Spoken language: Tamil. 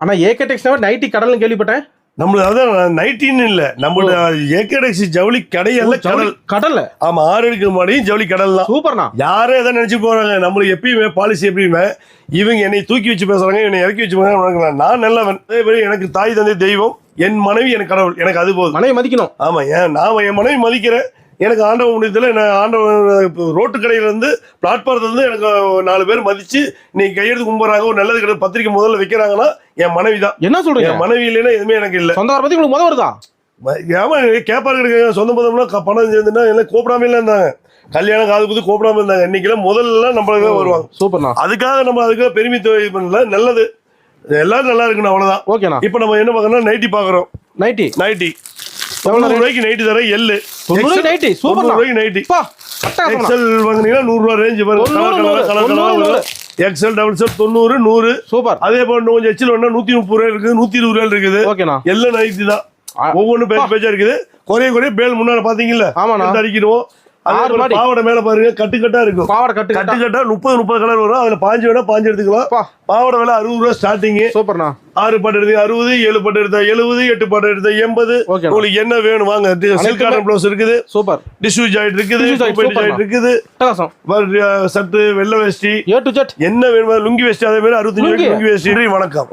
ஆனா ஏகே டெக்ஸ்டைல் நைட்டி கடல்னு கேள்விப்பட்டேன். நம்மளுக்கு அதான் நைட்டின்னு இல்ல, நம்மளோட ஏகேடெக்ஸ் ஜவுளி கடையல்ல கடல். கடல்ல ஆமா, 6 அடிக்கு மாடியும் ஜவுளி கடல் தான். சூப்பர்ண்ணா. யாரே எதாவது நினைச்சு போறாங்க. நம்மளுக்கு எப்பயுமே பாலிசி எப்பயுமே இவங்க என்னை தூக்கி வச்சு பேசுறாங்க, என்னை இறக்கி வச்சு பேசுறாங்க. நான் நல்லவன். அதே மாதிரி எனக்கு தாய் தந்தை தெய்வம், என் மனைவி எனக்கு கடவுள். எனக்கு அது போதும். மனைவி மதிக்கணும். ஆமா, நான் என் மனைவி மதிக்கிறேன். எனக்கு ஆண்டவன் முடியல. ஆண்டவன் ரோட்டு கடையில இருந்து பிளாட்பாரத்துல இருந்து எனக்கு 4 பேர் மதிச்சு நீ கையெழுத்து கும்புறாங்க, ஒரு நல்லது கிடையாது பத்திரிக்கை முதல்ல வைக்கிறாங்கன்னா என் மனைவி தான். என்ன சொல்றீங்க? என் மனைவி இல்லைன்னா எதுவுமே எனக்கு இல்லை. சொந்தக்கார பத்தி உங்களுக்கு வருதா? ஏமா கேப்பாரு கிடைக்காங்க. சொந்த பதம்னா பணம் சேர்ந்துன்னா எல்லாம் கூப்பிடாம இல்லை இருந்தாங்க. கல்யாணம் காது புது கூப்பிடாம இருந்தாங்க. இன்னைக்கெல்லாம் முதல்ல நம்மளுக்கு வருவாங்க. சூப்பர்ண்ணா. அதுக்காக நம்ம அதுக்காக பெருமை பண்ணல. நல்லது, எல்லாரும் நல்லா இருக்கணும், அவ்வளவுதான். ஓகேண்ணா. இப்போ நம்ம என்ன பார்க்கறோம், நைட்டி பார்க்குறோம். நைட்டி 90 ரூபாய்க்கு நைட்டி தரேன். எல்லு 90 நைட்டி. சூப்பர் ரூபாய்க்கு நைட்டி. எக்ஸல் வாங்குனீங்கன்னா 100 ரூபாய் ரேஞ்ச் வரும். எக்ஸல் டபுள் செல் 90 100. சூப்பர். அதே போல கொஞ்சம் எச்சில் வேணா 130 ரூபாய் இருக்குது, 120 ரூபாய் இருக்குது. ஓகேண்ணா. எல்லாம் நைட்டி தான். ஒவ்வொன்றும் பேஜா இருக்குது. குறைய பேல் முன்னால பாத்தீங்களா அடிக்கிறோம். பாவடை மேல பாருங்க, கட்டுக்கட்டா இருக்கும். கட்டுக்கட்டா 30 கலர் வரும். அதுல 5 வேணா 5 எடுத்துக்கலாம். பாவடை விலை 60 ரூபாய் ஸ்டார்டிங். சூப்பர்ண்ணா. 6 பாட்டு எடுத்து 60, 7 பாட்டு எடுத்தா 70, 8 பாட்டு எடுத்தா 80. உங்களுக்கு என்ன வேணும் வாங்க. சில்க் காட்டன் ப்ளவுஸ் இருக்குது. சூப்பர். டிஷ்யூ ஜாயிட் இருக்குது, ஜாயிட் இருக்குது. சட்டு வெள்ளை வேஷ்டி என்ன வேணும், லுங்கி வேஷ்டி அதே மாதிரி 65 லுங்கி வேஷ்டி. வணக்கம்.